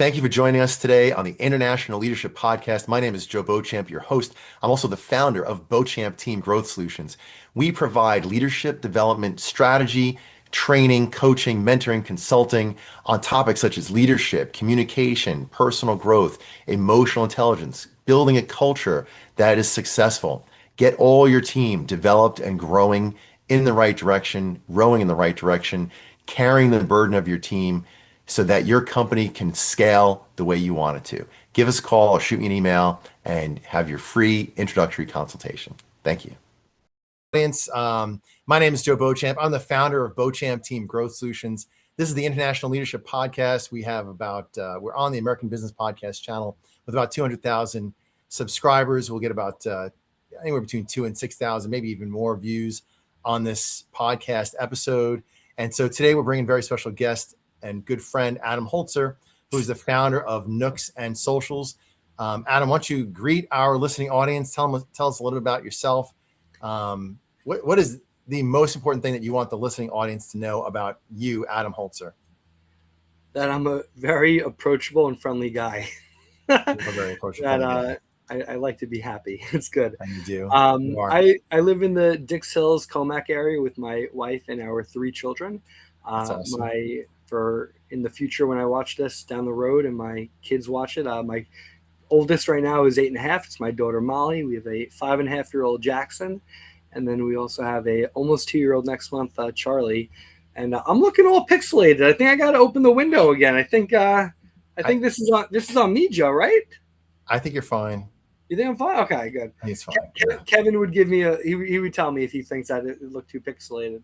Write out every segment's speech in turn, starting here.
Thank you for joining us today on the International Leadership Podcast. My name is Joe Beauchamp, your host. I'm also the founder of Beauchamp Team Growth Solutions. We provide leadership development strategy, training, coaching, mentoring, consulting on topics such as leadership, communication, personal growth, emotional intelligence, building a culture that is successful. Get all your team developed and growing in the right direction, rowing in the right direction, carrying the burden of your team so that your company can scale the way you want it to. Give us a call or shoot me an email and have your free introductory consultation. Thank you. Audience, my name is Joe Beauchamp. I'm the founder of Beauchamp Team Growth Solutions. This is the International Leadership Podcast. We have we're on the American Business Podcast channel with about 200,000 subscribers. We'll get about anywhere between 2,000 and 6,000, maybe even more views on this podcast episode. And so today we're bringing a very special guest and good friend, Adam Holzer, who is the founder of Nooks and Socials. Adam, why don't you greet our listening audience? Tell us a little bit about yourself. What is the most important thing that you want the listening audience to know about you, Adam Holzer? That I'm a very approachable and friendly guy. Very approachable. I like to be happy. It's good. And you do. I live in the Dix Hills, Comac area with my wife and our 3 children. That's awesome. In the future, when I watch this down the road and my kids watch it, my oldest right now is 8.5. It's my daughter Molly. We have a 5.5-year-old Jackson, and then we also have a almost 2-year-old next month, Charlie. And I'm looking all pixelated. I think I got to open the window again. I think this is on me, Joe. Right? I think you're fine. You think I'm fine? Okay, good. He's fine. Kevin would give me he would tell me if he thinks that it looked too pixelated.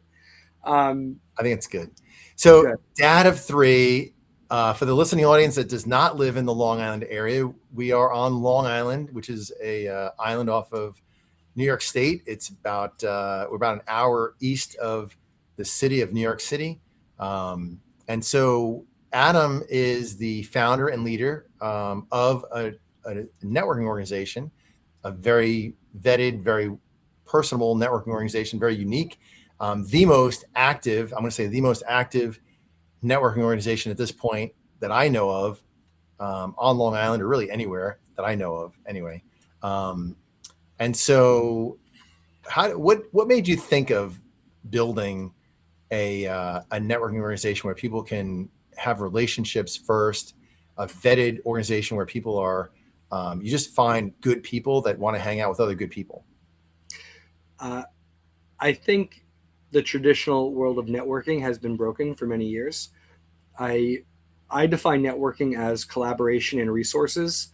I think it's good. So, dad of 3, for the listening audience that does not live in the Long Island area, we are on Long Island, which is a island off of New York State. It's we're about an hour east of the city of New York City. And so Adam is the founder and leader of a networking organization, a very vetted, very personable networking organization, very unique. The most active networking organization at this point that I know of on Long Island, or really anywhere that I know of anyway. And so what made you think of building a networking organization where people can have relationships first, a vetted organization where people are, you just find good people that want to hang out with other good people? I think the traditional world of networking has been broken for many years. I define networking as collaboration and resources.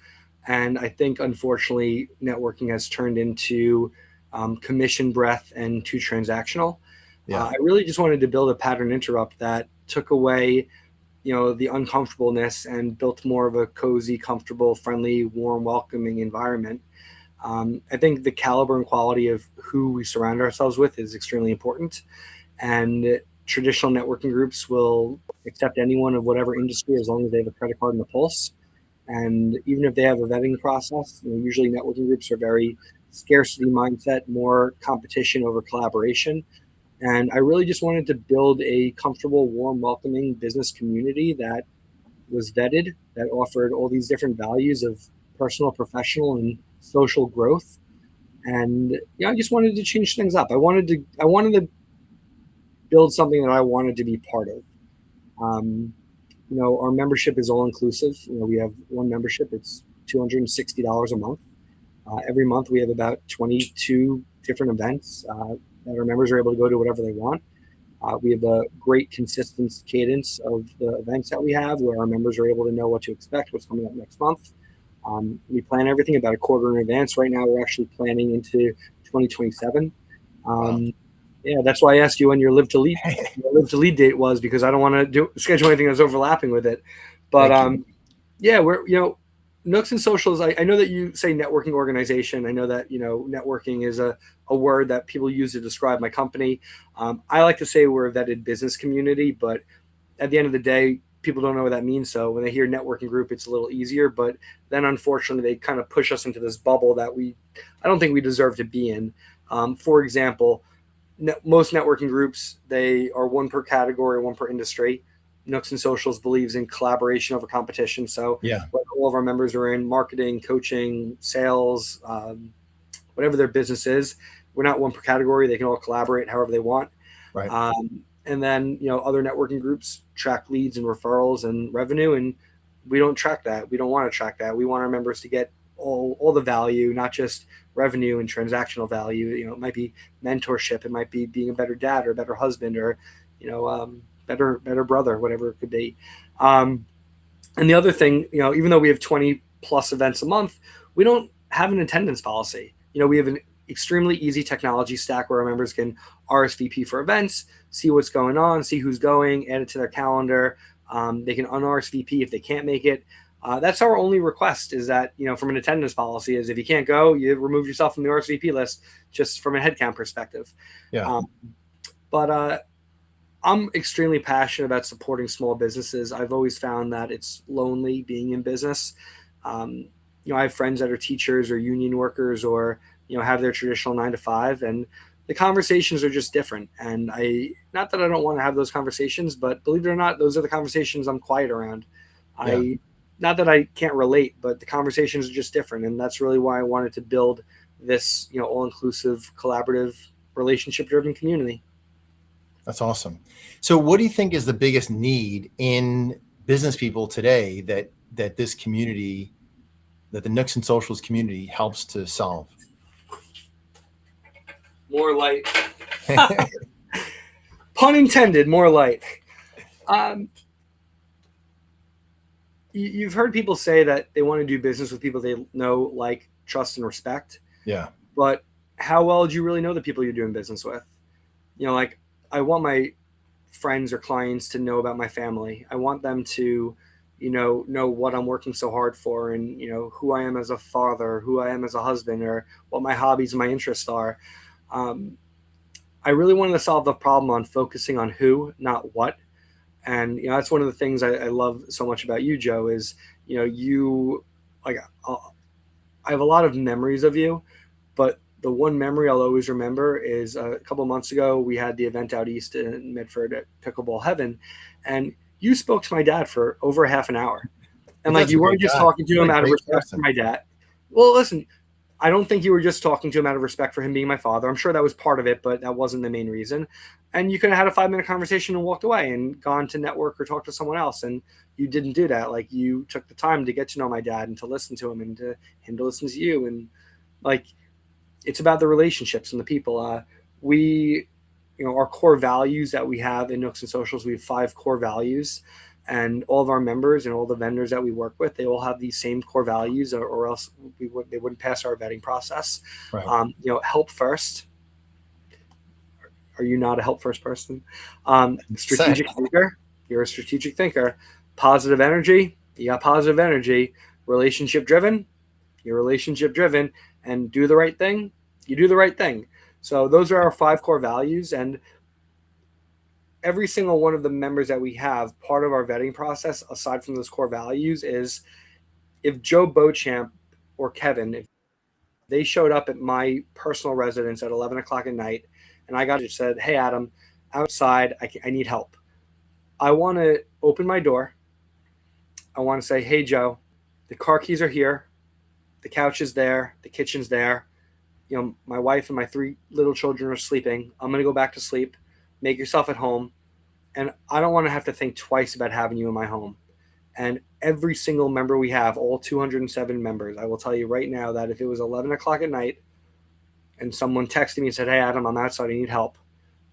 And I think, unfortunately, networking has turned into commission breath and too transactional. Yeah. I really just wanted to build a pattern interrupt that took away, the uncomfortableness and built more of a cozy, comfortable, friendly, warm, welcoming environment. I think the caliber and quality of who we surround ourselves with is extremely important. And traditional networking groups will accept anyone of whatever industry as long as they have a credit card and a pulse. And even if they have a vetting process, usually networking groups are very scarcity mindset, more competition over collaboration. And I really just wanted to build a comfortable, warm, welcoming business community that was vetted, that offered all these different values of personal, professional, and social growth. And I just wanted to change things up. I wanted to build something that I wanted to be part of. Our membership is all inclusive. We have one membership. It's $260 a month. Every month we have about 22 different events that our members are able to go to whatever they want. We have a great consistent cadence of the events that we have where our members are able to know what to expect, what's coming up next month. We plan everything about a quarter in advance. Right now, we're actually planning into 2027. Yeah, that's why I asked you when your live to lead date was, because I don't want to schedule anything that's overlapping with it. But we're Nooks and Socials. I know that you say networking organization. I know that networking is a word that people use to describe my company. I like to say we're a vetted business community, but at the end of the day, people don't know what that means. So when they hear networking group, it's a little easier. But then unfortunately, they kind of push us into this bubble that I don't think we deserve to be in. For example, most networking groups, they are one per category, one per industry. Nooks and Socials believes in collaboration over competition. So Yeah. whether all of our members are in marketing, coaching, sales, whatever their business is, we're not one per category. They can all collaborate however they want. Right. And then, other networking groups track leads and referrals and revenue, and we don't track that. We don't want to track that. We want our members to get all the value, not just revenue and transactional value. It might be mentorship, it might be being a better dad or a better husband, or better brother, whatever it could be. And the other thing, even though we have 20 plus events a month, we don't have an attendance policy. We have an extremely easy technology stack where our members can RSVP for events, see what's going on, see who's going, add it to their calendar. They can un-RSVP if they can't make it. That's our only request, is that, from an attendance policy, is if you can't go, you remove yourself from the RSVP list, just from a headcount perspective. Yeah. But I'm extremely passionate about supporting small businesses. I've always found that it's lonely being in business. I have friends that are teachers or union workers, or have their traditional 9 to 5, and the conversations are just different. And not that I don't want to have those conversations, but believe it or not, those are the conversations I'm quiet around. Yeah. Not that I can't relate, but the conversations are just different. And that's really why I wanted to build this, all-inclusive, collaborative, relationship-driven community. That's awesome. So what do you think is the biggest need in business people today that this community, that the Nooks and Socials community helps to solve? More light. Pun intended, more light. You've heard people say that they want to do business with people they know, like, trust, and respect. Yeah. But how well do you really know the people you're doing business with? Like, I want my friends or clients to know about my family. I want them to, know what I'm working so hard for, and, who I am as a father, who I am as a husband, or what my hobbies and my interests are. I really wanted to solve the problem on focusing on who, not what. And, that's one of the things I love so much about you, Joe, is, you, like, I have a lot of memories of you, but the one memory I'll always remember is a couple of months ago, we had the event out east in Medford at Pickleball Heaven, and you spoke to my dad for over half an hour. And, like, you weren't just talking to him out of respect for my dad. Well, listen, I don't think you were just talking to him out of respect for him being my father. I'm sure that was part of it, but that wasn't the main reason. And you could have had a 5-minute conversation and walked away and gone to network or talk to someone else. And you didn't do that. Like, you took the time to get to know my dad and to listen to him, and to him to listen to you. And, like, it's about the relationships and the people. Our core values that we have in Nooks and Socials, we have 5 core values. And all of our members and all the vendors that we work with, they all have these same core values, or else they wouldn't pass our vetting process. Right. Help first. Are you not a help first person? Strategic thinker. You're a strategic thinker. Positive energy. You got positive energy. Relationship driven. You're relationship driven. And do the right thing. You do the right thing. So those are our 5 core values. And every single one of the members that we have, part of our vetting process, aside from those core values, is if Joe Beauchamp or Kevin, if they showed up at my personal residence at 11 o'clock at night, and I got said, "Hey, Adam, outside, I need help." I want to open my door. I want to say, "Hey, Joe, the car keys are here. The couch is there. The kitchen's there. My wife and my 3 little children are sleeping. I'm going to go back to sleep. Make yourself at home. And I don't want to have to think twice about having you in my home." And every single member we have, all 207 members, I will tell you right now that if it was 11 o'clock at night and someone texted me and said, "Hey, Adam, I'm outside, I need help,"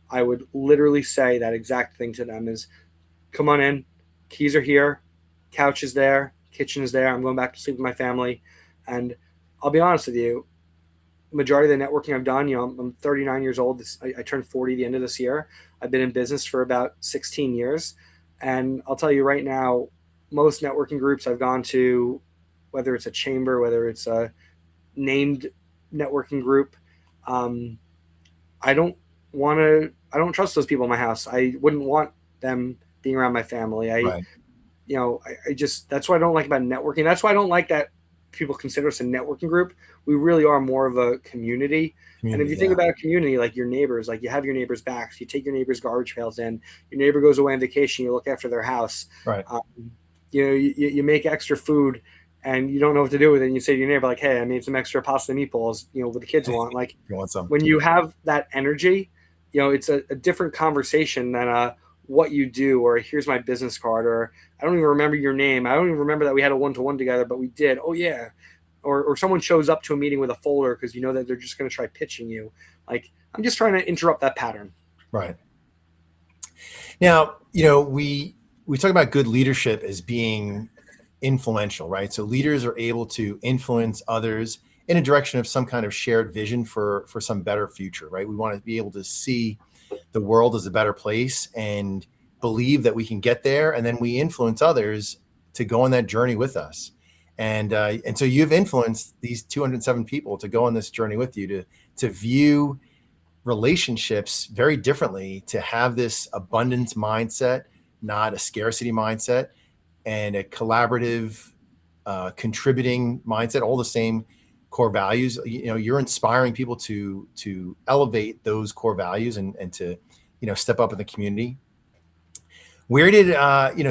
I would literally say that exact thing to them: is, "Come on in. Keys are here. Couch is there. Kitchen is there. I'm going back to sleep with my family." And I'll be honest with you, majority of the networking I've done, I'm 39 years old. I turned 40 the end of this year. I've been in business for about 16 years. And I'll tell you right now, most networking groups I've gone to, whether it's a chamber, whether it's a named networking group, I don't trust those people in my house. I wouldn't want them being around my family. Right. I just, that's what I don't like about networking. That's why I don't like that people consider us a networking group. We really are more of a community. And if you think about a community, like your neighbors, like you have your neighbors' backs, you take your neighbors' garbage pails in, your neighbor goes away on vacation, you look after their house. Right. You make extra food and you don't know what to do with it. And you say to your neighbor, like, hey, I made some extra pasta meatballs, what the kids want. Like, You want some? when you have that energy, it's a different conversation than what you do, or here's my business card, or I don't even remember your name. I don't even remember that we had a one-to-one together, but we did. Oh yeah. Or someone shows up to a meeting with a folder because you know that they're just going to try pitching you. Like, I'm just trying to interrupt that pattern. Right. Now, we talk about good leadership as being influential, right? So leaders are able to influence others in a direction of some kind of shared vision for some better future, right? We want to be able to see the world as a better place and believe that we can get there, and then we influence others to go on that journey with us. And so you've influenced these 207 people to go on this journey with you, to view relationships very differently, to have this abundance mindset, not a scarcity mindset, and a collaborative, contributing mindset, all the same core values. You're inspiring people to elevate those core values and to, step up in the community. Where did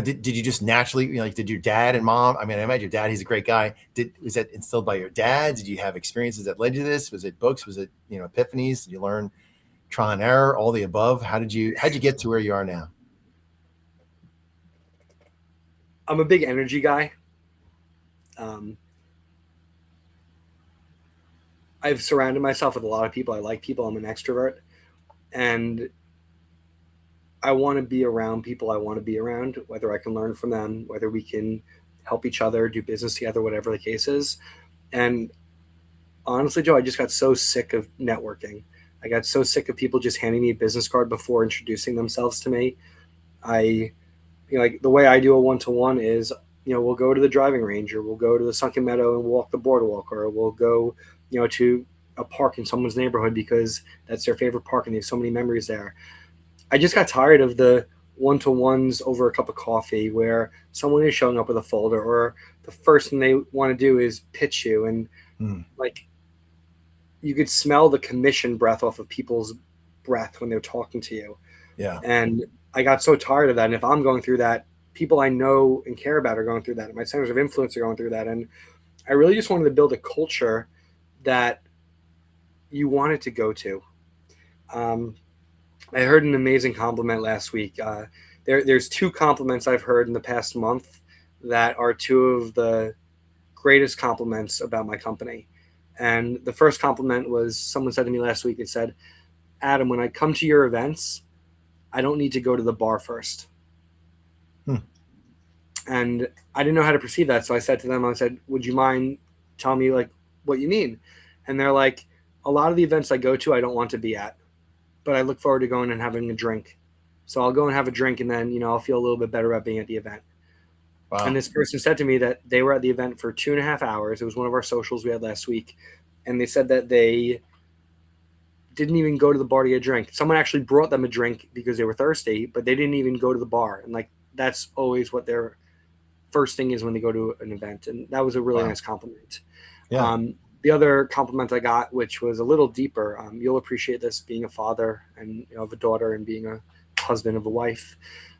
did you just naturally, did your dad and mom, I mean, I imagine your dad, he's a great guy. Was that instilled by your dad? Did you have experiences that led you to this? Was it books? Was it, epiphanies? Did you learn trial and error, all the above? How'd you get to where you are now? I'm a big energy guy. I've surrounded myself with a lot of people. I like people. I'm an extrovert, and I want to be around people I want to be around, whether I can learn from them, whether we can help each other, do business together, whatever the case is. And honestly, Joe, I just got so sick of networking. I got so sick of people just handing me a business card before introducing themselves to me. Like the way I do a one-to-one is, we'll go to the driving range, or we'll go to the Sunken Meadow and walk the boardwalk, or we'll go, to a park in someone's neighborhood because that's their favorite park and they have so many memories there. I just got tired of the one-to-ones over a cup of coffee where someone is showing up with a folder, or the first thing they want to do is pitch you. And like, you could smell the commission breath off of people's breath when they're talking to you. Yeah. And I got so tired of that. And if I'm going through that, people I know and care about are going through that. And my centers of influence are going through that. And I really just wanted to build a culture that you wanted to go to. I heard an amazing compliment last week. There's two compliments I've heard in the past month that are two of the greatest compliments about my company. And the first compliment was, someone said to me last week, they said, Adam, when I come to your events, I don't need to go to the bar first. And I didn't know how to perceive that. So I said to them, I said, would you mind telling me like what you mean? And they're like, a lot of the events I go to, I don't want to be at, but I look forward to going and having a drink. So I'll go and have a drink, and then, I'll feel a little bit better about being at the event. Wow. And this person said to me that they were at the event for 2.5 hours. It was one of our socials we had last week. And they said that they didn't even go to the bar to get a drink. Someone actually brought them a drink because they were thirsty, but they didn't even go to the bar. And like, that's always what their first thing is when they go to an event. And that was a really nice compliment. Yeah. The other compliment I got, which was a little deeper, you'll appreciate this, being a father and of a daughter and being a husband of a wife.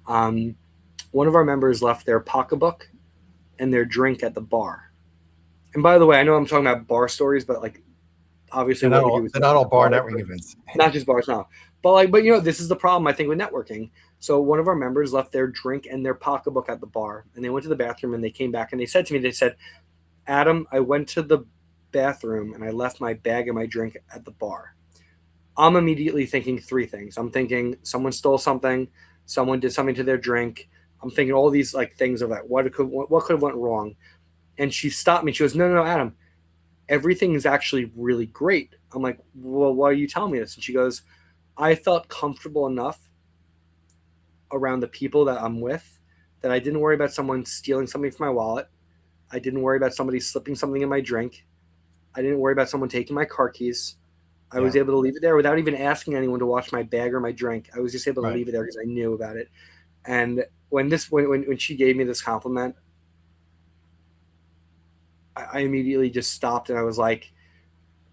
One of our members left their pocketbook and their drink at the bar. And by the way, I know I'm talking about bar stories, but like, obviously they're not all bar networking events. Not just bars, no. But this is the problem, I think, with networking. So one of our members left their drink and their pocketbook at the bar, and they went to the bathroom and they came back and they said to me, Adam, I went to the bathroom and I left my bag and my drink at the bar. I'm immediately thinking three things. I'm thinking someone stole something, someone did something to their drink. I'm thinking all these like things of like what could have went wrong. And she stopped me. She goes, no, Adam, everything is actually really great. I'm like, well, why are you telling me this? And she goes, I felt comfortable enough around the people that I'm with that I didn't worry about someone stealing something from my wallet. I didn't worry about somebody slipping something in my drink. I didn't worry about someone taking my car keys. I was able to leave it there without even asking anyone to watch my bag or my drink. I was just able to leave it there because I knew about it. And when she gave me this compliment, I immediately just stopped and I was like,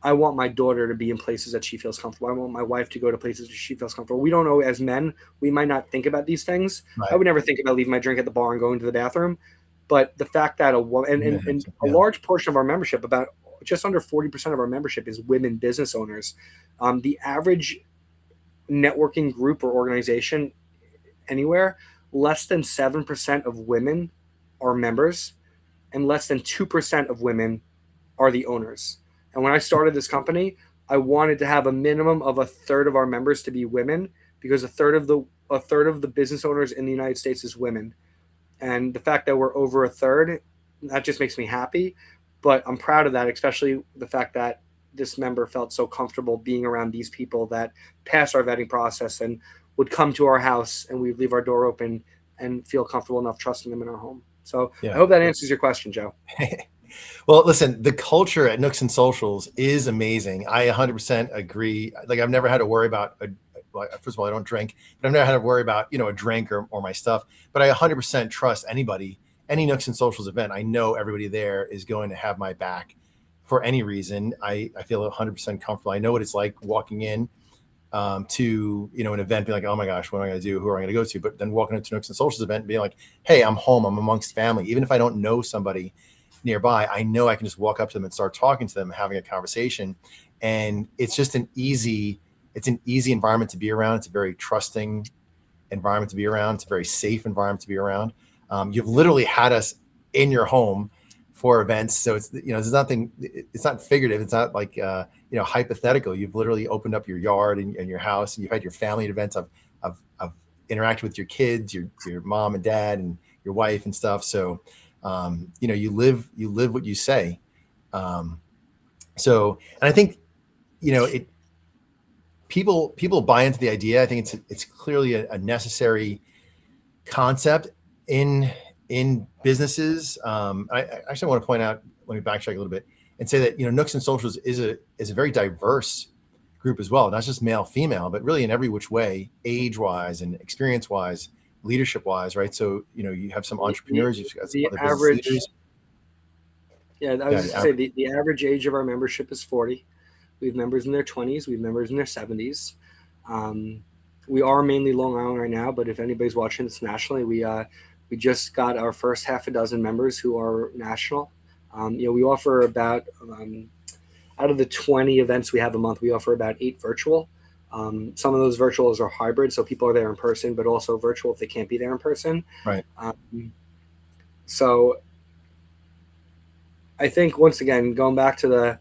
I want my daughter to be in places that she feels comfortable. I want my wife to go to places that she feels comfortable. We don't know, as men, we might not think about these things. I Right. would never think about leaving my drink at the bar and going to the bathroom. But the fact that a woman and a Yeah. large portion of our membership, about just under 40% of our membership, is women business owners. The average networking group or organization anywhere, less than 7% of women are members, and less than 2% of women are the owners. And when I started this company, I wanted to have a minimum of a third of our members to be women, because a third of the business owners in the United States is women. And the fact that we're over a third, that just makes me happy. But I'm proud of that, especially the fact that this member felt so comfortable being around these people that passed our vetting process and would come to our house, and we'd leave our door open and feel comfortable enough trusting them in our home. So I Yeah. hope that answers your question, Joe. Well, listen, the culture at Nooks and Socials is amazing. I 100% agree. Like, I've never had to worry about well, first of all, I don't drink, but I've never had to worry about, a drink or my stuff. But I 100% trust anybody, any Nooks and Socials event. I know everybody there is going to have my back for any reason. I feel 100% comfortable. I know what it's like walking in to an event, being like, oh my gosh, what am I going to do? Who am I going to go to? But then walking into Nooks and Socials event and being like, hey, I'm home. I'm amongst family. Even if I don't know somebody nearby, I know I can just walk up to them and start talking to them, having a conversation. And it's just an easy environment to be around. It's a very trusting environment to be around. It's a very safe environment to be around. You've literally had us in your home for events. So it's, there's nothing, it's not figurative. It's not like, hypothetical. You've literally opened up your yard and your house, and you've had your family at events. I've interacted with your kids, your mom and dad and your wife and stuff. So, you live what you say. And I think, people buy into the idea. I think it's clearly a necessary concept in businesses. I actually want to point out, let me backtrack a little bit and say that, Nooks and Socials is a very diverse group as well, not just male, female, but really in every which way, age wise and experience wise, leadership wise, right? So, you have some entrepreneurs, you've got some The other business average, leaders. yeah, I was just gonna say the average age of our membership is 40. We have members in their 20s. We have members in their 70s. We are mainly Long Island right now, but if anybody's watching this nationally, we just got our first half a dozen members who are national. We offer about out of the 20 events we have a month, we offer about 8 virtual. Some of those virtuals are hybrid, so people are there in person, but also virtual if they can't be there in person. Right. So I think, once again, going back to the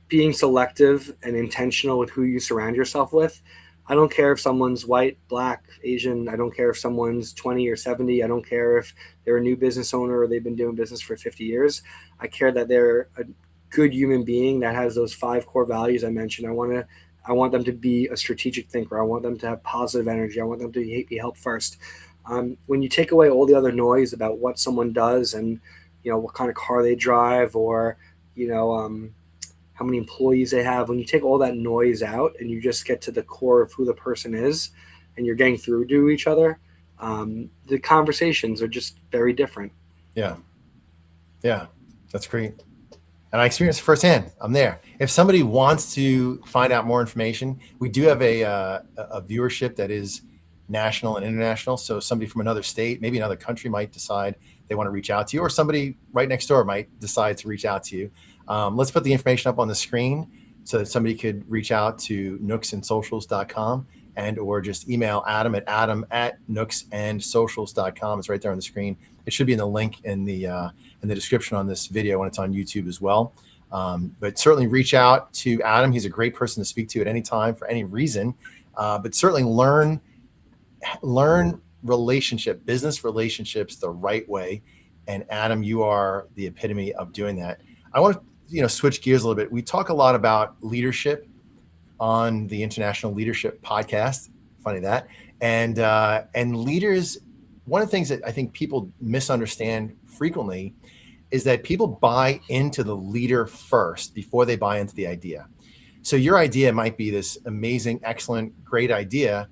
being selective and intentional with who you surround yourself with. I don't care if someone's white, black, Asian. I don't care if someone's 20 or 70. I don't care if they're a new business owner or they've been doing business for 50 years. I care that they're a good human being that has those 5 core values I mentioned. I want them to be a strategic thinker. I want them to have positive energy. I want them to be helped first. When you take away all the other noise about what someone does and, what kind of car they drive, or, how many employees they have, when you take all that noise out and you just get to the core of who the person is, and you're getting through to each other, the conversations are just very different. Yeah. That's great. And I experienced it firsthand. I'm there. If somebody wants to find out more information, we do have a viewership that is national and international. So somebody from another state, maybe another country, might decide they want to reach out to you, or somebody right next door might decide to reach out to you. Let's put the information up on the screen so that somebody could reach out to nooksandsocials.com or just email Adam at nooksandsocials.com. It's right there on the screen. It should be in the link in the description on this video when it's on YouTube as well. But certainly reach out to Adam. He's a great person to speak to at any time for any reason. But certainly learn business relationships the right way. And Adam, you are the epitome of doing that. I want to switch gears a little bit. We talk a lot about leadership on the International Leadership Podcast. Funny that. And leaders, one of the things that I think people misunderstand frequently is that people buy into the leader first before they buy into the idea. So your idea might be this amazing, excellent, great idea.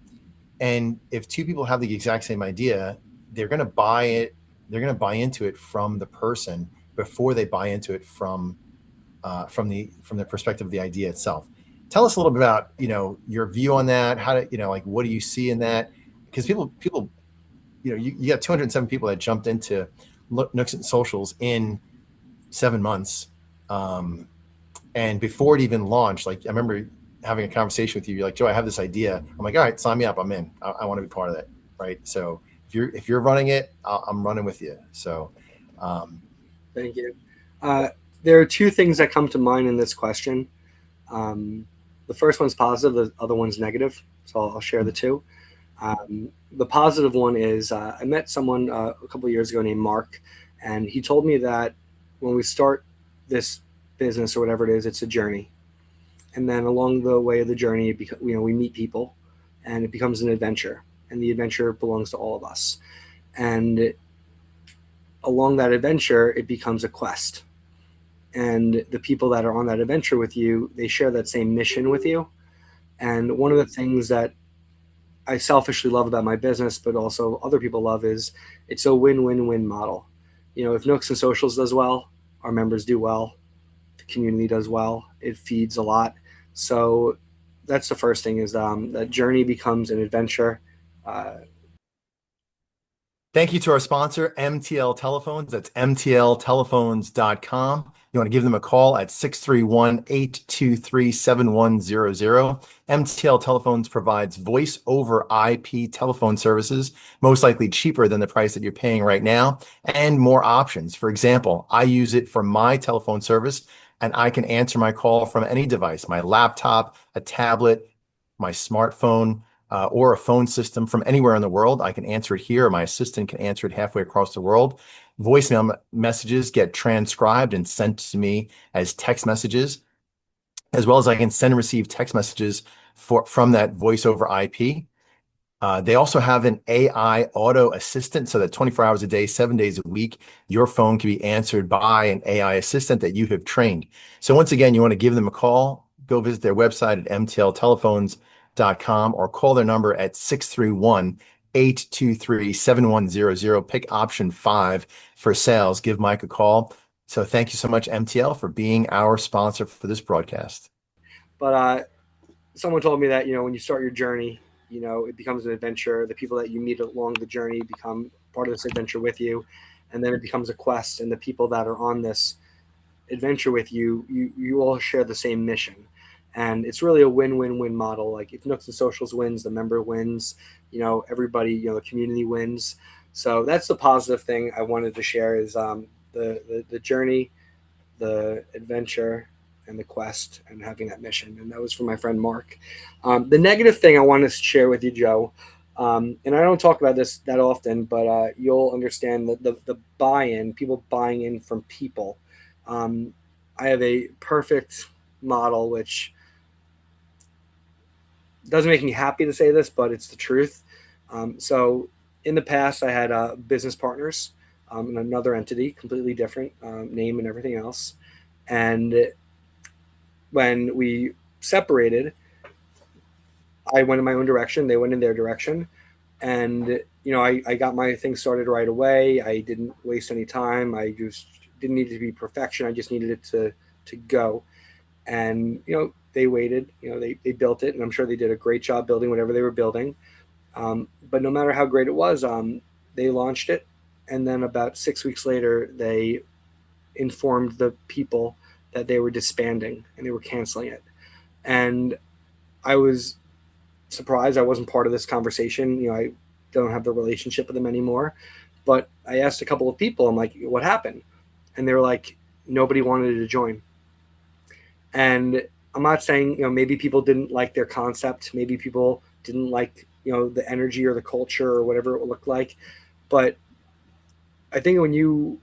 And if 2 people have the exact same idea, they're going to buy it. They're going to buy into it from the person before they buy into it from the perspective of the idea itself. Tell us a little bit about, your view on that. How do like, what do you see in that? Because people, you got 207 people that jumped into Nooks and Socials in 7 months. And before it even launched, like I remember having a conversation with you. You're like, Joe, I have this idea. I'm like, all right, sign me up. I'm in. I want to be part of that. Right. So if you're running it, I'm running with you. So, Thank you. There are two things that come to mind in this question. The first one's positive, the other one's negative. So I'll share the two. The positive one is I met someone a couple of years ago named Mark, and he told me that when we start this business or whatever it is, it's a journey. And then along the way of the journey, we meet people, and it becomes an adventure. And the adventure belongs to all of us. And along that adventure, it becomes a quest. And the people that are on that adventure with you, they share that same mission with you. And one of the things that I selfishly love about my business, but also other people love, is it's a win-win-win model. If Nooks and Socials does well, our members do well, the community does well, it feeds a lot. So that's the first thing, is that journey becomes an adventure. Thank you to our sponsor, MTL Telephones. That's mtltelephones.com. You want to give them a call at 631-823-7100. MTL Telephones provides voice over IP telephone services, most likely cheaper than the price that you're paying right now, and more options. For example, I use it for my telephone service, and I can answer my call from any device, my laptop, a tablet, my smartphone, or a phone system from anywhere in the world. I can answer it here, or my assistant can answer it halfway across the world. Voicemail messages get transcribed and sent to me as text messages, as well as I can send and receive text messages from that voice over IP. They also have an AI auto assistant, so that 24 hours a day, 7 days a week, your phone can be answered by an AI assistant that you have trained. So once again, you want to give them a call, go visit their website at mtltelephones.com or call their number at 631-823-7100. Pick option 5 for sales. Give Mike a call. So thank you so much, MTL, for being our sponsor for this broadcast. But someone told me that, when you start your journey, it becomes an adventure. The people that you meet along the journey become part of this adventure with you. And then it becomes a quest. And the people that are on this adventure with you, you all share the same mission. And it's really a win-win-win model. Like if Nooks and Socials wins, the member wins, everybody, the community wins. So that's the positive thing I wanted to share, is the journey, the adventure, and the quest, and having that mission. And that was from my friend Mark. The negative thing I want to share with you, Joe, and I don't talk about this that often, but you'll understand the buy-in, people buying in from people. I have a perfect model, which doesn't make me happy to say this, but it's the truth. So in the past, I had business partners in another entity, completely different name and everything else. And when we separated, I went in my own direction. They went in their direction. And, I got my thing started right away. I didn't waste any time. I just didn't need it to be perfection. I just needed it to go. And, they waited, they built it, and I'm sure they did a great job building whatever they were building. But no matter how great it was, they launched it. And then about 6 weeks later, they informed the people that they were disbanding and they were canceling it. And I was surprised. I wasn't part of this conversation. I don't have the relationship with them anymore. But I asked a couple of people, I'm like, what happened? And they were like, nobody wanted to join. And I'm not saying, maybe people didn't like their concept. Maybe people didn't like, the energy or the culture or whatever it would look like. But I think when you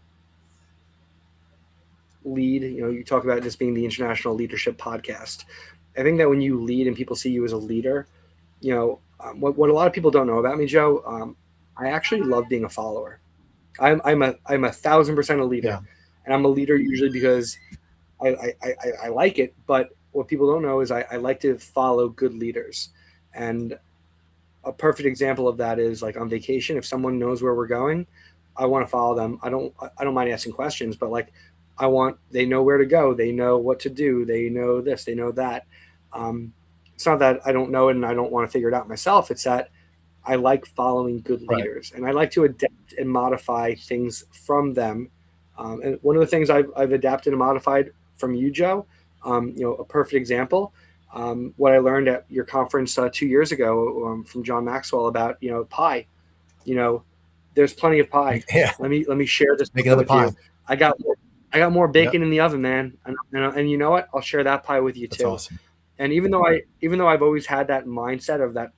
lead, you talk about this being the International Leadership Podcast. I think that when you lead and people see you as a leader, what a lot of people don't know about me, Joe, I actually love being a follower. I'm 1,000% a leader. Yeah. And I'm a leader usually because I like it. But what people don't know is I like to follow good leaders. And a perfect example of that is like on vacation, if someone knows where we're going, I want to follow them. I don't mind asking questions, but like they know where to go. They know what to do. They know this, they know that. It's not that I don't know it and I don't want to figure it out myself. It's that I like following good leaders, and I like to adapt and modify things from them. And one of the things I've adapted and modified from you, Joe, a perfect example, what I learned at your conference 2 years ago from John Maxwell about pie. There's plenty of pie. Yeah. Let me share this Make another with pie. you. I got more bacon in the oven, man, and you know what? I'll share that pie with you That's too. awesome. And even though I've always had that mindset of that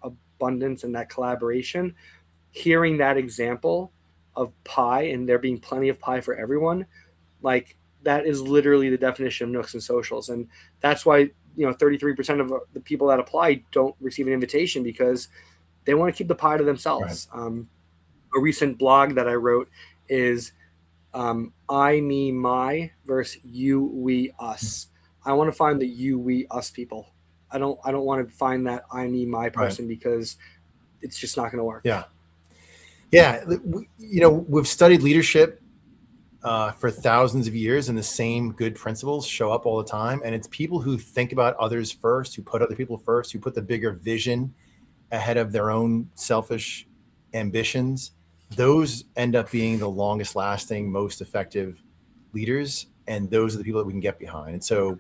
abundance and that collaboration, hearing that example of pie and there being plenty of pie for everyone, like that is literally the definition of Nooks and Socials. And that's why 33% of the people that apply don't receive an invitation, because they want to keep the pie to themselves. Right. A recent blog that I wrote is I, me, my versus you, we, us. I want to find the you, we, us people. I don't want to find that I, me, my person, right, because it's just not going to work. Yeah. Yeah. We've studied leadership for thousands of years, and the same good principles show up all the time. And it's people who think about others first, who put other people first, who put the bigger vision ahead of their own selfish ambitions. Those end up being the longest lasting, most effective leaders. And those are the people that we can get behind. And so,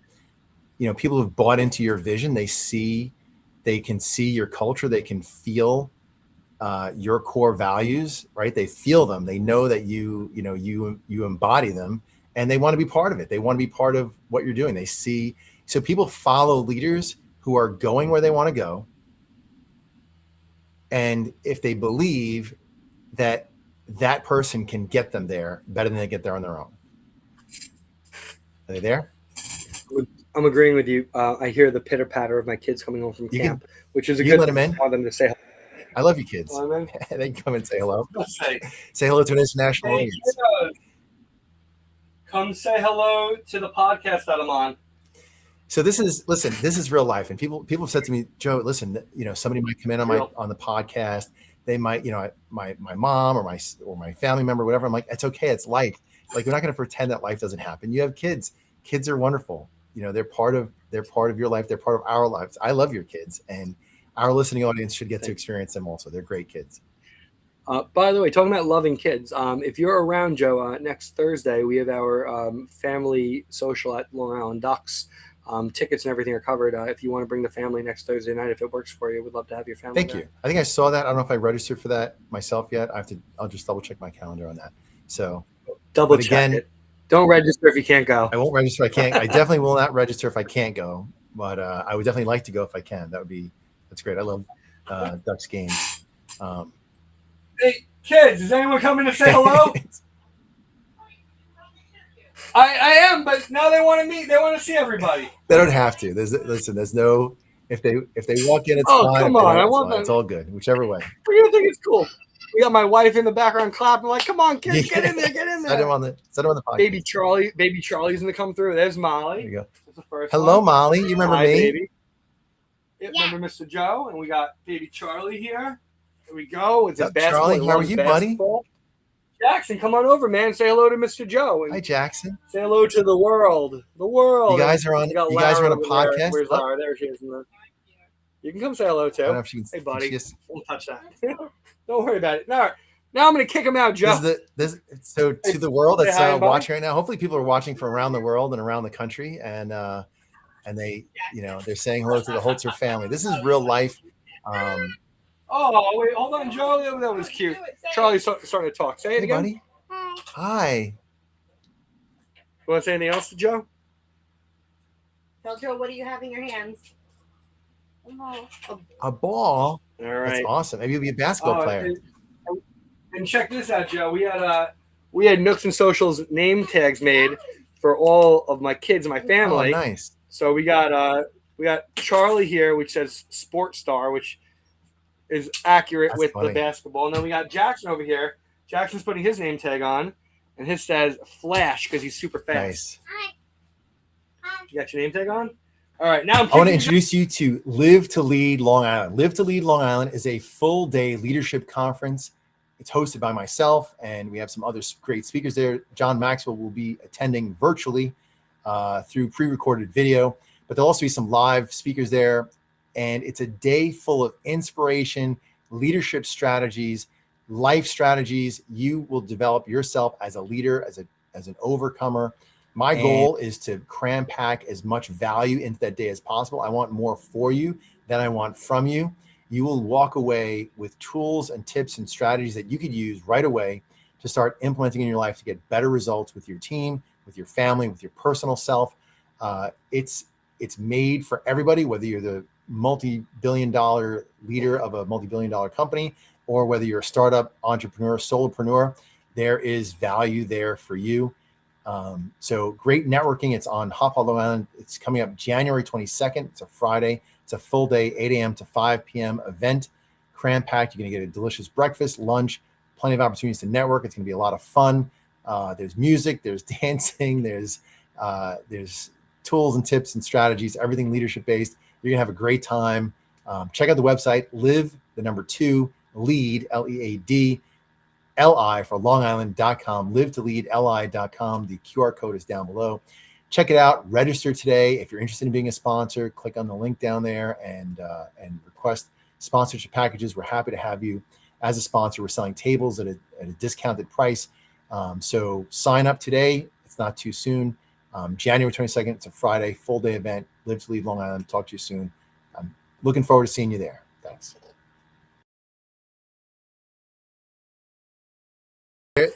people who've bought into your vision, they can see your culture, they can feel your core values, right? They feel them. They know that you embody them, and they want to be part of it. They want to be part of what you're doing. So people follow leaders who are going where they want to go. And if they believe that that person can get them there better than they get there on their own. Are they there? I'm agreeing with you. I hear the pitter patter of my kids coming home from camp, which is a good thing. I want them to say hello. I love you, kids. They can come and say hello. Say hello to an international audience. Come say hello to the podcast that I'm on. So this is real life. And people have said to me, Joe, listen, somebody might come in on the podcast. They might, my mom or my family member, whatever. I'm like, it's okay. It's life. Like, we're not going to pretend that life doesn't happen. You have kids. Kids are wonderful. They're part of your life. They're part of our lives. I love your kids, and our listening audience should get to experience them also. They're great kids. By the way, talking about loving kids, if you're around, Joe, next Thursday, we have our family social at Long Island Ducks. Tickets and everything are covered. If you want to bring the family next Thursday night, if it works for you, we'd love to have your family. Thank you. I think I saw that. I don't know if I registered for that myself yet. I'll just double check my calendar on that. So double check it. Don't register if you can't go. I won't register if I can't. I definitely will not register if I can't go, but I would definitely like to go if I can. That's great. I love Ducks games. Hey, kids, is anyone coming to say hello? I am, but now they want to meet. They want to see everybody. They don't have to. There's no. If they walk in, it's fine. Come on, I want them. It's all good, whichever way. I think it's cool. We got my wife in the background clapping, like, "Come on, kids, get in there, get in there." Set him on the podcast. Baby Charlie's gonna come through. There's Molly. There you go. That's the first Hello, one. Molly. You remember me? Baby. Yeah, remember Mr. Joe, and we got baby Charlie here. Here we go. It's his basketball. Charlie, how are you, buddy? Jackson, come on over, man. Say hello to Mr. Joe. Hi, Jackson. Say hello to the world. The world. You guys are on a podcast. Where's Lara? There she is. You can come say hello too. I don't know if she can, hey, buddy. We'll touch that. Don't worry about it. Now I'm going to kick him out, Joe. So to the world that's watching right now, hopefully people are watching from around the world and around the country, and they, they're saying hello to the Holzer family. This is real life. Oh, wait, hold on, Joe. That was cute. Charlie's starting to talk. Say it again. Buddy. Hi. You want to say anything else to Joe? Tell Joe, what do you have in your hands? A ball. All right. That's awesome. Maybe you'll be a basketball player. And check this out, Joe. We had Nooks and Socials name tags made for all of my kids and my family. Oh, nice. So we got Charlie here, which says Sports Star, which is accurate with the basketball. And then we got Jackson over here. Jackson's putting his name tag on, and his says Flash because he's super fast. Nice. You got your name tag on? All right. Now I want to introduce you to Live to Lead Long Island. Live to Lead Long Island is a full-day leadership conference It's hosted by myself, and we have some other great speakers there. John Maxwell will be attending virtually through pre-recorded video, but there'll also be some live speakers there. And it's a day full of inspiration, leadership strategies, life strategies. You will develop yourself as a leader, as an overcomer. My goal is to cram pack as much value into that day as possible. I want more for you than I want from you. You will walk away with tools and tips and strategies that you could use right away to start implementing in your life to get better results with your team, with your family, with your personal self. It's made for everybody, whether you're the multi-billion-dollar leader of a multi-billion-dollar company or whether you're a startup entrepreneur, solopreneur. There is value there for you. So great networking. It's on Hop Long Island. It's coming up January 22nd. It's a Friday. It's a full day, 8 a.m. to 5 p.m. event, cram packed. You're going to get a delicious breakfast, lunch, plenty of opportunities to network. It's going to be a lot of fun. There's music, there's dancing, there's tools and tips and strategies, everything leadership based. You're going to have a great time. Check out the website, lead, L-E-A-D, L-I for longisland.com, live2leadli.com. The QR code is down below. Check it out. Register today. If you're interested in being a sponsor, click on the link down there and request sponsorship packages. We're happy to have you as a sponsor. We're selling tables at a discounted price. So sign up today. It's not too soon. January 22nd, it's a Friday, full day event. Live to Lead Long Island. Talk to you soon. I'm looking forward to seeing you there. Thanks.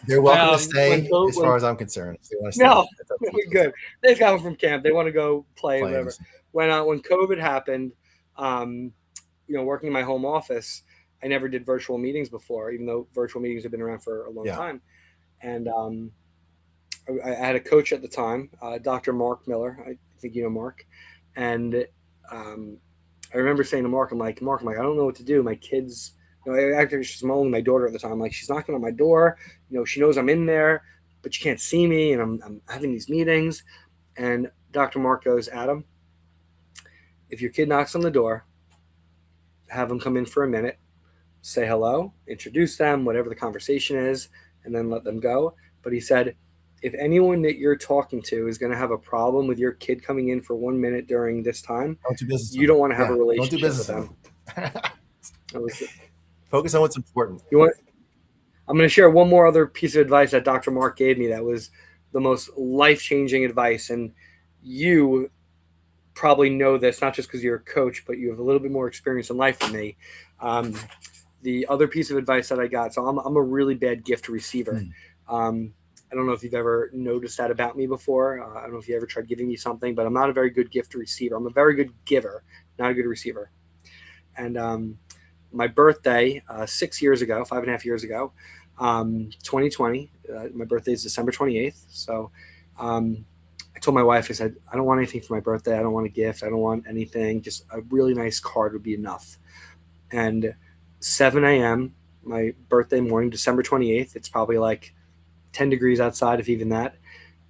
They're welcome to stay as far as I'm concerned. If they want to stay, No, we're good. They've got from camp. They want to go play, whatever. When COVID happened, working in my home office, I never did virtual meetings before, even though virtual meetings have been around for a long time. And I had a coach at the time, Dr. Mark Miller. I think you know Mark. And I remember saying to Mark, I'm like, I don't know what to do. My kids, actually she's only my daughter at the time. I'm like, she's knocking on my door. She knows I'm in there, but she can't see me, and I'm having these meetings. And Dr. Mark goes, Adam, if your kid knocks on the door, have them come in for a minute, say hello, introduce them, whatever the conversation is, and then let them go. But he said, if anyone that you're talking to is going to have a problem with your kid coming in for 1 minute during this time, you don't want to have a relationship with them. Focus on what's important. I'm going to share one more other piece of advice that Dr. Mark gave me that was the most life-changing advice. And you probably know this, not just because you're a coach, but you have a little bit more experience in life than me. The other piece of advice that I got, so I'm a really bad gift receiver. I don't know if you've ever noticed that about me before. I don't know if you ever tried giving me something, but I'm not a very good gift receiver. I'm a very good giver, not a good receiver. And my birthday 6 years ago, 5.5 years ago, 2020, my birthday is December 28th. So I told my wife, I said, I don't want anything for my birthday. I don't want a gift. I don't want anything. Just a really nice card would be enough. And 7 a.m., my birthday morning, December 28th, it's probably like 10 degrees outside, if even that.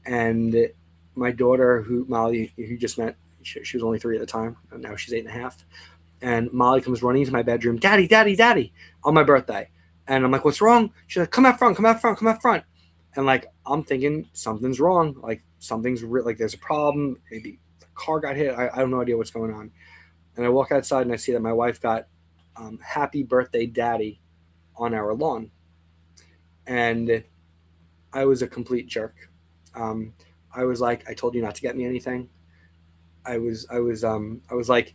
And my daughter, Molly, who you just met, she was only 3 at the time. And now she's 8.5. And Molly comes running into my bedroom, Daddy, Daddy, Daddy, on my birthday. And I'm like, what's wrong? She's like, come out front, come out front, come out front. And like, I'm thinking something's wrong. Like something's like there's a problem. Maybe the car got hit. I have no idea what's going on. And I walk outside and I see that my wife got happy birthday daddy on our lawn. And I was a complete jerk. I was like, I told you not to get me anything. I was like,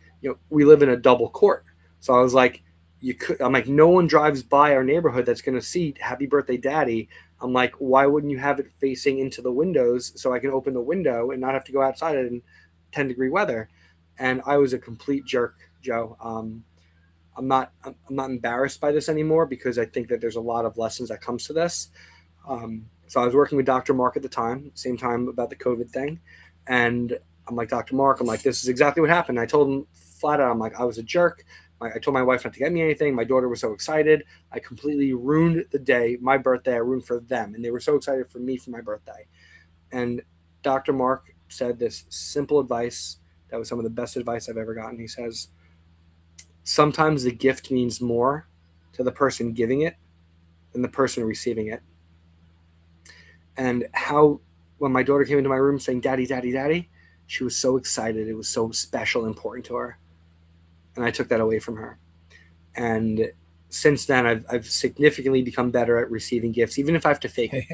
we live in a double court. So I was like, I'm like, no one drives by our neighborhood that's going to see happy birthday daddy. I'm like, why wouldn't you have it facing into the windows so I can open the window and not have to go outside in 10-degree weather? And I was a complete jerk, Joe. I'm not embarrassed by this anymore because I think that there's a lot of lessons that comes to this. So I was working with Dr. Mark at the time, same time about the COVID thing. And I'm like, Dr. Mark, I'm like, this is exactly what happened. I told him flat out, I'm like, I was a jerk. I told my wife not to get me anything. My daughter was so excited. I completely ruined the day, my birthday. I ruined for them. And they were so excited for me for my birthday. And Dr. Mark said this simple advice that was some of the best advice I've ever gotten. He says, sometimes the gift means more to the person giving it than the person receiving it. And how, when my daughter came into my room saying, "Daddy, Daddy, Daddy," she was so excited. It was so special, important to her. And I took that away from her. And since then, I've significantly become better at receiving gifts, even if I have to fake it,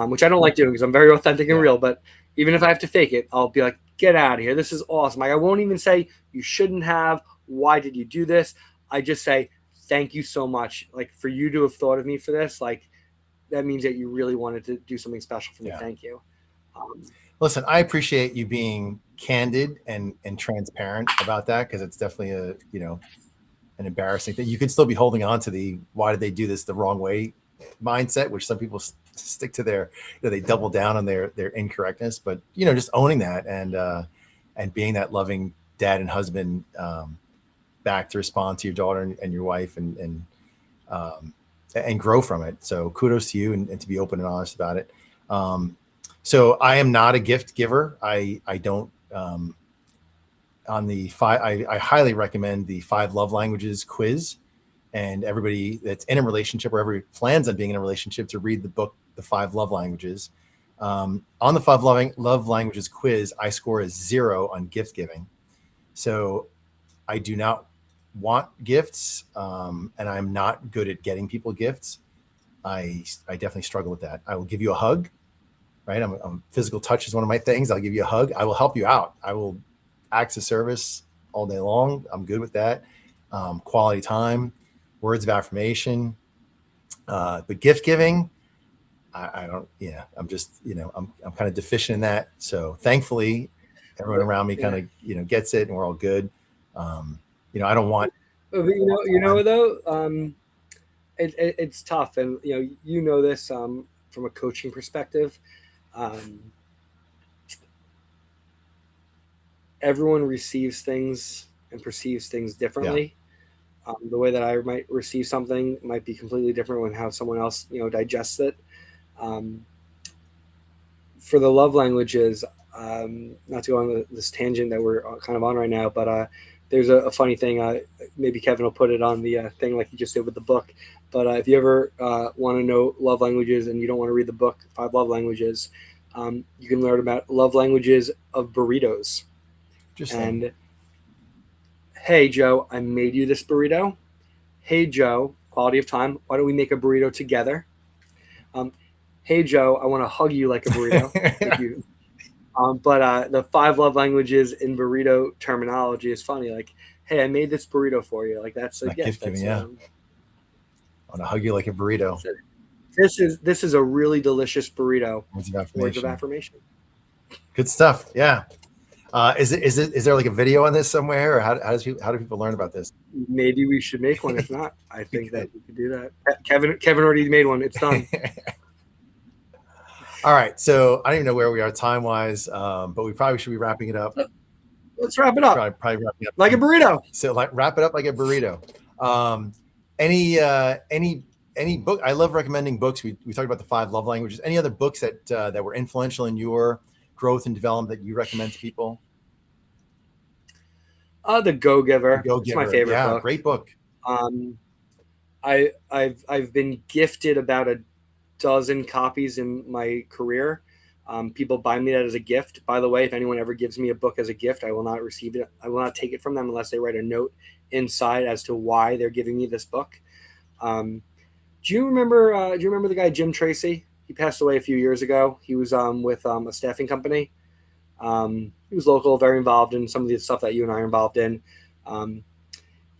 which I don't like doing because I'm very authentic and real. But even if I have to fake it, I'll be like, "Get out of here. This is awesome." Like, I won't even say, "You shouldn't have. Why did you do this?" I just say, "Thank you so much. Like, for you to have thought of me for this, like, that means that you really wanted to do something special for me. Thank you." Listen, I appreciate you being candid and transparent about that, because it's definitely an embarrassing thing. You could still be holding on to the "why did they do this the wrong way" mindset, which some people stick to their, they double down on their incorrectness. But just owning that and being that loving dad and husband back to respond to your daughter and your wife and grow from it. So kudos to you, and to be open and honest about it. So I am not a gift giver. I don't. On the I highly recommend the 5 love languages quiz, and everybody that's in a relationship or everybody plans on being in a relationship to read the book, The 5 Love Languages. On the 5 love languages quiz, I score a 0 on gift giving. So I do not want gifts, and I'm not good at getting people gifts. I definitely struggle with that. I will give you a hug, right? Physical touch is one of my things. I'll give you a hug. I will help you out. I will acts of service all day long. I'm good with that. Quality time, words of affirmation, but gift giving, I don't. I'm just I'm kind of deficient in that. So thankfully, everyone around me kind of gets it, and we're all good. I don't want. But though, it's tough, and this from a coaching perspective. Everyone receives things and perceives things differently. The way that I might receive something might be completely different when how someone else digests it. For the love languages, not to go on this tangent that we're kind of on right now, but there's a funny thing. Maybe Kevin will put it on the thing like he just did with the book. But if you ever want to know love languages and you don't want to read the book, 5 Love Languages, you can learn about love languages of burritos. And hey, Joe, I made you this burrito. Hey, Joe, quality of time. Why don't we make a burrito together? Hey, Joe, I want to hug you like a burrito. Thank you. But the 5 love languages in burrito terminology is funny. Like, hey, I made this burrito for you. Like, that's a gift. Giving, I want to hug you like a burrito. This is a really delicious burrito. Words of affirmation. Good stuff. Yeah. Is there like a video on this somewhere, or how do people learn about this? Maybe we should make one. If not, I think that we could do that. Kevin already made one. It's done. All right. So I don't even know where we are time wise, but we probably should be wrapping it up. Let's wrap it up. Probably wrapping up like a burrito. So wrap it up like a burrito. Any book? I love recommending books. We talked about the 5 love languages. Any other books that were influential in your growth and development that you recommend to people? The Go-Giver. It's my favorite book. Yeah, great book. I've been gifted about a dozen copies in my career. People buy me that as a gift. By the way, if anyone ever gives me a book as a gift, I will not receive it. I will not take it from them unless they write a note inside as to why they're giving me this book. Do you remember the guy Jim Tracy? He passed away a few years ago. He was with a staffing company. He was local, very involved in some of the stuff that you and I are involved in.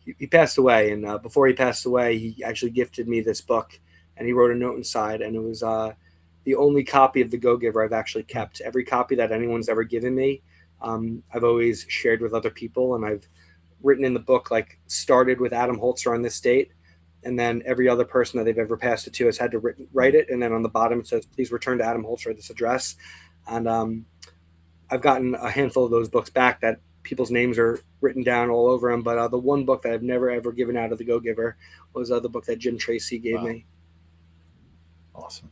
He passed away, and before he passed away, he actually gifted me this book, and he wrote a note inside, and it was the only copy of The Go-Giver I've actually kept. Every copy that anyone's ever given me, I've always shared with other people, and I've written in the book, like, started with Adam Holzer on this date, and then every other person that they've ever passed it to has had to write it, and then on the bottom it says, "Please return to Adam Holzer at this address." And I've gotten a handful of those books back that people's names are written down all over them, but the one book that I've never ever given out of The Go-Giver was the book that Jim Tracy gave me. Awesome.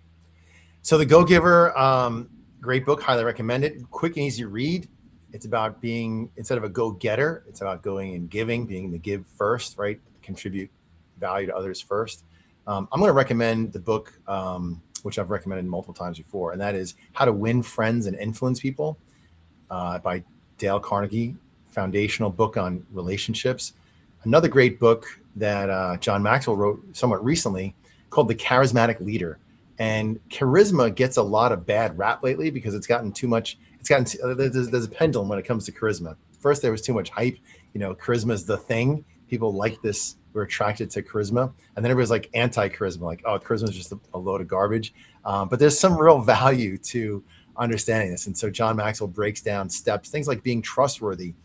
So The Go-Giver, great book, highly recommend it. Quick and easy read. It's about being, instead of a go-getter, it's about going and giving, being the give first, right? Contribute value to others first. I'm going to recommend the book, which I've recommended multiple times before, and that is How to Win Friends and Influence People by Dale Carnegie, foundational book on relationships. Another great book that John Maxwell wrote somewhat recently called The Charismatic Leader. And charisma gets a lot of bad rap lately because it's gotten too much. There's a pendulum when it comes to charisma. First, there was too much hype. Charisma is the thing. People like this. We're attracted to charisma. And then everybody's like anti-charisma, like, oh, charisma is just a load of garbage. But there's some real value to understanding this. And so John Maxwell breaks down steps, things like being trustworthy,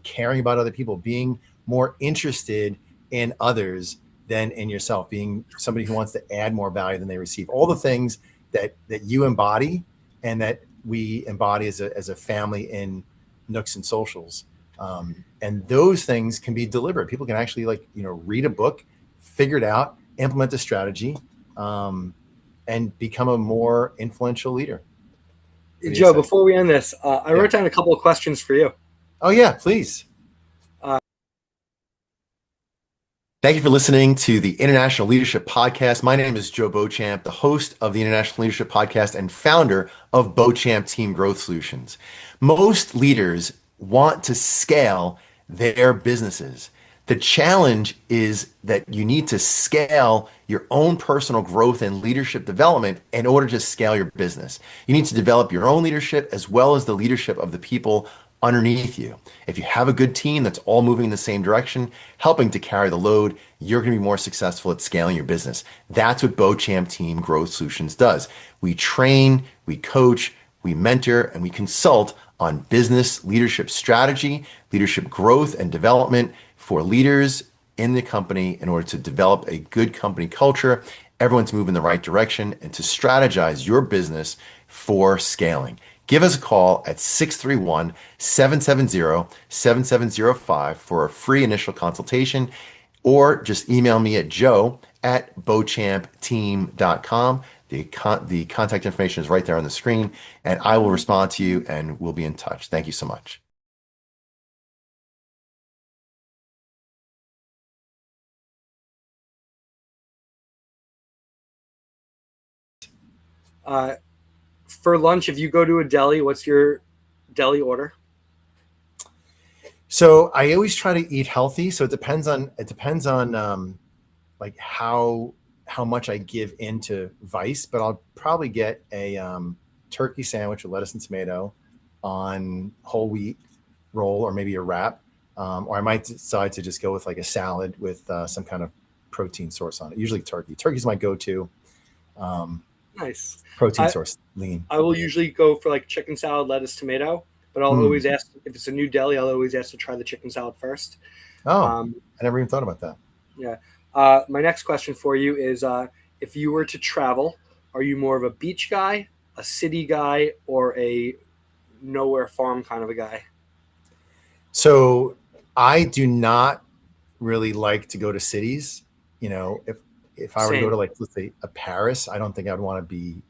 caring about other people, being more interested in others than in yourself, being somebody who wants to add more value than they receive. All the things that you embody and that we embody as a family in Nooks and Socials. And those things can be deliberate. People can actually read a book, figure it out, implement the strategy, and become a more influential leader. Joe, before we end this, I wrote down a couple of questions for you. Oh yeah, please. Thank you for listening to the International Leadership Podcast. My name is Joe Beauchamp, the host of the International Leadership Podcast and founder of Beauchamp Team Growth Solutions. Most leaders want to scale their businesses. The challenge is that you need to scale your own personal growth and leadership development in order to scale your business. You need to develop your own leadership as well as the leadership of the people underneath you. If you have a good team that's all moving in the same direction, helping to carry the load, you're going to be more successful at scaling your business. That's what Beauchamp Team Growth Solutions does. We train, we coach, we mentor, and we consult on business leadership strategy, leadership growth and development for leaders in the company in order to develop a good company culture, everyone's moving in the right direction, and to strategize your business for scaling. Give us a call at 631-770-7705 for a free initial consultation, or just email me at joe@beauchampteam.com. The contact information is right there on the screen, and I will respond to you and we'll be in touch. Thank you so much. For lunch, if you go to a deli, what's your deli order? So I always try to eat healthy. So it depends on like how much I give into vice, but I'll probably get a turkey sandwich with lettuce and tomato on whole wheat roll, or maybe a wrap, or I might decide to just go with like a salad with some kind of protein source on it. Usually turkey. Turkey's my go-to. Nice. Protein source, lean. I will usually go for like chicken salad, lettuce, tomato, but I'll always ask, if it's a new deli, I'll always ask to try the chicken salad first. I never even thought about that. Yeah. My next question for you is, if you were to travel, are you more of a beach guy, a city guy, or a nowhere farm kind of a guy? So I do not really like to go to cities. If I were to go to, like, let's say a Paris, I don't think I'd want to be,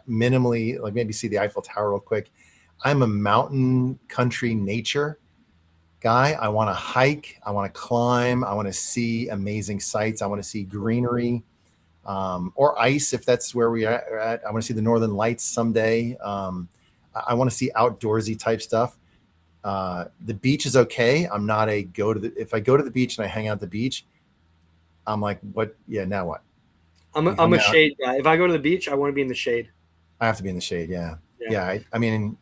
minimally, like maybe see the Eiffel Tower real quick. I'm a mountain country nature guy. I want to hike. I want to climb. I want to see amazing sights. I want to see greenery, or ice if that's where we are at. I want to see the Northern Lights someday. I want to see outdoorsy type stuff. The beach is okay. I'm not a if I go to the beach and I hang out at the beach, I'm like, what? Yeah, now what? I'm a shade guy. If I go to the beach, I want to be in the shade. I have to be in the shade. Yeah. I mean,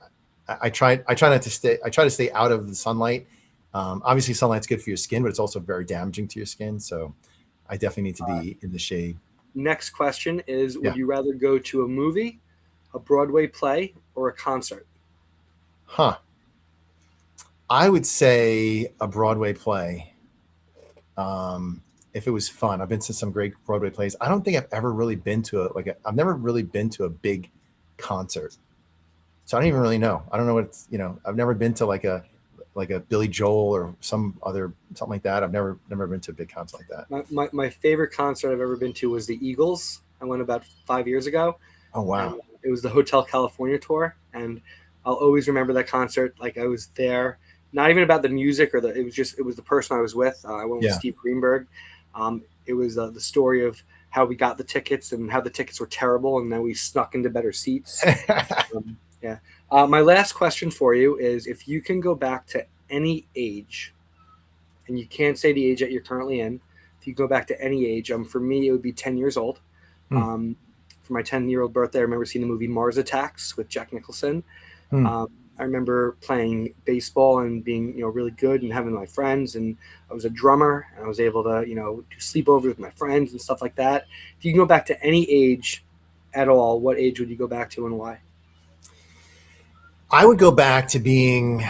I try not to stay. I try to stay out of the sunlight. Obviously, sunlight's good for your skin, but it's also very damaging to your skin. So, I definitely need to be in the shade. Next question is: would you rather go to a movie, a Broadway play, or a concert? I would say a Broadway play. If it was fun. I've been to some great Broadway plays. I don't think I've ever really been to I've never really been to a big concert. So I don't even really know. I don't know what it's, I've never been to like a Billy Joel or something like that. I've never been to a big concert like that. My favorite concert I've ever been to was the Eagles. I went about 5 years ago. Oh, wow. And it was the Hotel California tour. And I'll always remember that concert. Like, I was there, not even about the music it was the person I was with. I went with Steve Greenberg. It was the story of how we got the tickets and how the tickets were terrible, and then we snuck into better seats. Yeah. My last question for you is, if you can go back to any age, and you can't say the age that you're currently in, if you go back to any age, for me, it would be 10 years old. Hmm. For my 10-year-old birthday, I remember seeing the movie Mars Attacks with Jack Nicholson. Hmm. I remember playing baseball and being, really good and having my friends. And I was a drummer, and I was able to, do sleepovers with my friends and stuff like that. If you can go back to any age at all, what age would you go back to and why? I would go back to being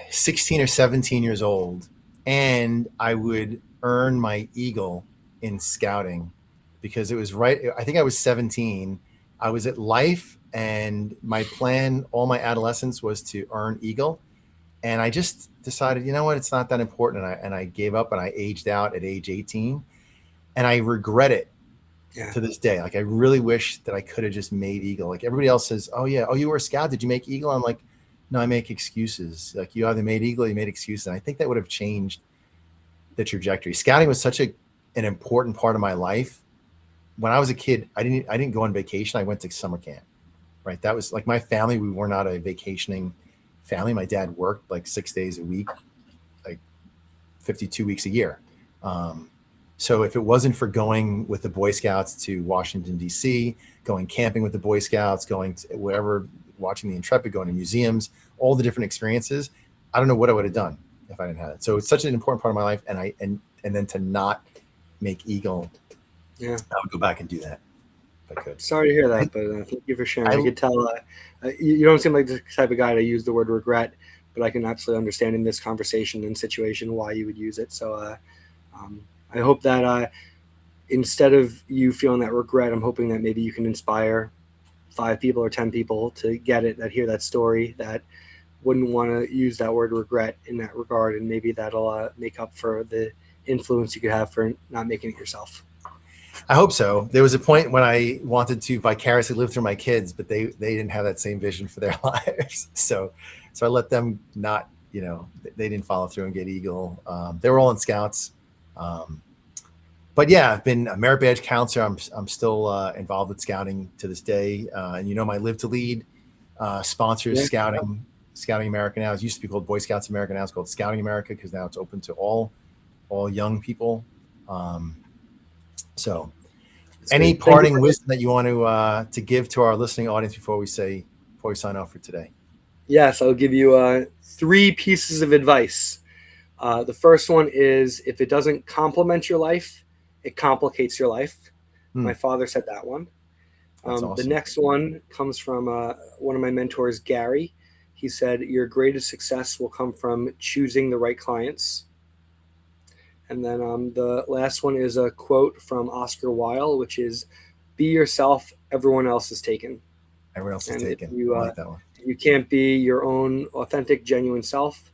16 or 17 years old, and I would earn my Eagle in scouting, because it was right. I think I was 17. I was at Life, and my plan all my adolescence was to earn Eagle. And I just decided, you know what, it's not that important. And I gave up, and I aged out at age 18. And I regret it Yeah. to this day. Like, I really wish that I could have just made Eagle. Like, everybody else says, oh yeah, oh, you were a scout, did you make Eagle? I'm like, no, I make excuses. Like, you either made Eagle or you made excuses. And I think that would have changed the trajectory. Scouting was such an important part of my life. When I was a kid, I didn't go on vacation. I went to summer camp. Right. That was like my family. We were not a vacationing family. My dad worked like 6 days a week, like 52 weeks a year. So if it wasn't for going with the Boy Scouts to Washington, D.C., going camping with the Boy Scouts, going to wherever, watching the Intrepid, going to museums, all the different experiences, I don't know what I would have done if I didn't have it. So it's such an important part of my life. And then to not make Eagle, Yeah. I would go back and do that if I could. Sorry to hear that, but thank you for sharing. I I- could tell you don't seem like the type of guy to use the word regret, but I can absolutely understand in this conversation and situation why you would use it. So I hope that instead of you feeling that regret, I'm hoping that maybe you can inspire 5 people or 10 people to get it, that hear that story, that wouldn't want to use that word regret in that regard, and maybe that'll make up for the influence you could have for not making it yourself. I hope so. There was a point when I wanted to vicariously live through my kids, but they didn't have that same vision for their lives. So I let them not, they didn't follow through and get Eagle. They were all in Scouts. But yeah, I've been a merit badge counselor. I'm still involved with scouting to this day. And my Live to Lead sponsors Scouting America now. It used to be called Boy Scouts America. Now it's called Scouting America, because now it's open to all young people. So any great. parting wisdom that you want to give to our listening audience before we sign off for today? Yes, I'll give you 3 pieces of advice. The first one is, if it doesn't complement your life, it complicates your life. My father said that one. That's awesome. The next one comes from one of my mentors, Gary. He said, your greatest success will come from choosing the right clients. And then the last one is a quote from Oscar Wilde, which is, be yourself, everyone else is taken. Everyone else is And taken. I like that one. You can't be your own authentic, genuine self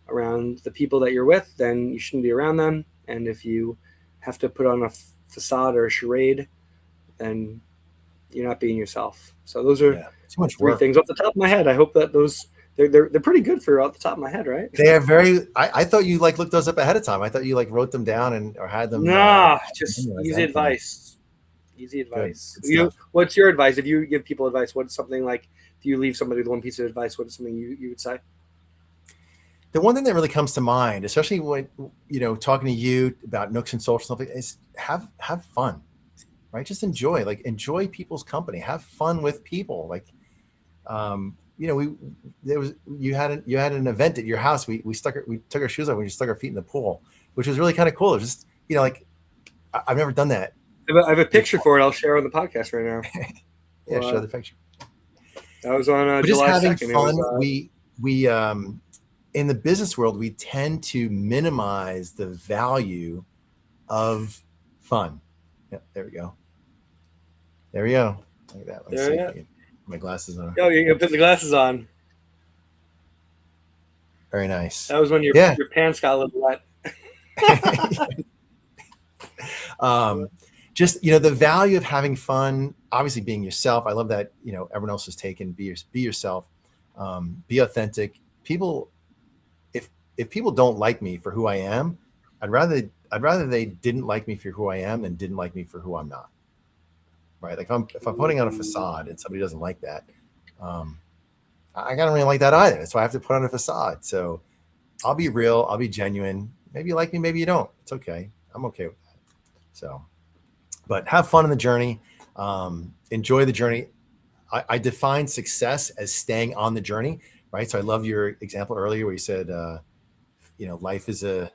around the people that you're with, then you shouldn't be around them. And if you have to put on a facade or a charade, then you're not being yourself. So those are too much 3 work. things off the top of my head. I hope that they're pretty good for off the top of my head, right? They are very. I thought you looked those up ahead of time. I thought you wrote them down or had them. Nah, just easy advice. Easy advice. Good What's your advice? If you give people advice, what's something like, if you leave somebody with one piece of advice, what is something you would say? The one thing that really comes to mind, especially when talking to you about Nooks and Social stuff, is have fun, right? Just enjoy people's company. Have fun with people. You had an event at your house. We took our shoes off. We just stuck our feet in the pool, which was really kind of cool. It was just I've never done that. I have a picture for it. I'll share on the podcast right now. Yeah, show the picture. That was on just July having 2nd. fun. We in the business world, we tend to minimize the value of fun. Yeah, there we go. Look at that. Let's see if I can put my glasses on. Oh, you put the glasses on. Very nice. That was when your pants got a little wet. Just the value of having fun, obviously being yourself. I love that everyone else is taken. Be yourself. Be authentic. People, if people don't like me for who I am, I'd rather they didn't like me for who I am than didn't like me for who I'm not. right? Like if I'm putting on a facade and somebody doesn't like that, I don't really like that either. So I have to put on a facade. So I'll be real. I'll be genuine. Maybe you like me, maybe you don't. It's okay. I'm okay with that. So, but have fun in the journey. Enjoy the journey. I define success as staying on the journey, right? So I love your example earlier where you said, life is a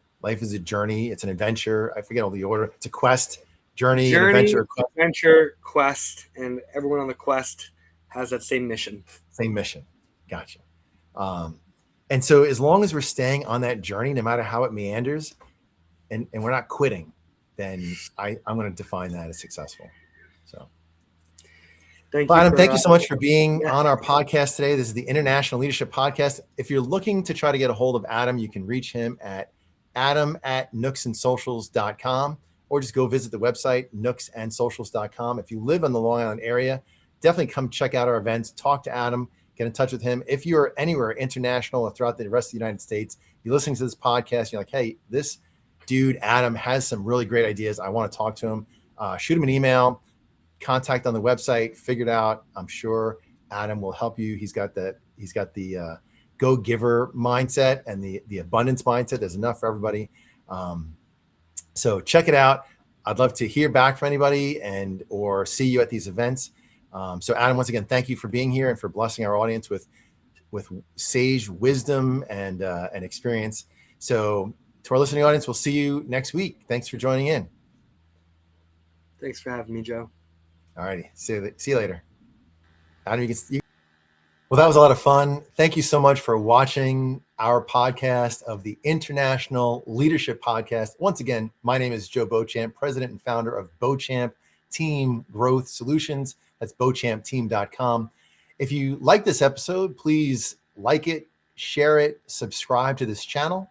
journey. It's an adventure. I forget all the order. It's a quest, journey, an adventure, adventure, quest, and everyone on the quest has that same mission. Same mission. Gotcha. And so as long as we're staying on that journey, no matter how it meanders, and we're not quitting, then I'm going to define that as successful. So. Adam, thank you so much for being on our podcast today. This is the International Leadership Podcast. If you're looking to try to get a hold of Adam, you can reach him at adam@nooksandsocials.com, or just go visit the website, nooksandsocials.com. If you live in the Long Island area, definitely come check out our events, talk to Adam, get in touch with him. If you're anywhere international or throughout the rest of the United States, you're listening to this podcast, you're like, hey, this dude, Adam, has some really great ideas. I want to talk to him. Shoot him an email. Contact on the website, figure it out. I'm sure Adam will help you. He's got the go-giver mindset and the abundance mindset. There's enough for everybody. So check it out. I'd love to hear back from anybody or see you at these events. So Adam, once again, thank you for being here and for blessing our audience with sage wisdom and experience. So to our listening audience, we'll see you next week. Thanks for joining in. Thanks for having me, Joe. All righty. See you later. Adam, well, that was a lot of fun. Thank you so much for watching our podcast of the International Leadership Podcast. Once again, my name is Joe Beauchamp, president and founder of Beauchamp Team Growth Solutions. That's beauchampteam.com. If you like this episode, please like it, share it, subscribe to this channel.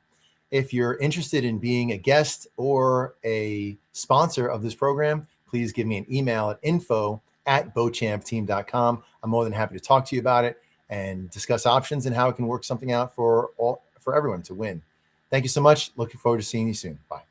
If you're interested in being a guest or a sponsor of this program, please give me an email at info@beauchampteam.com. I'm more than happy to talk to you about it and discuss options and how it can work something out for everyone to win. Thank you so much. Looking forward to seeing you soon. Bye.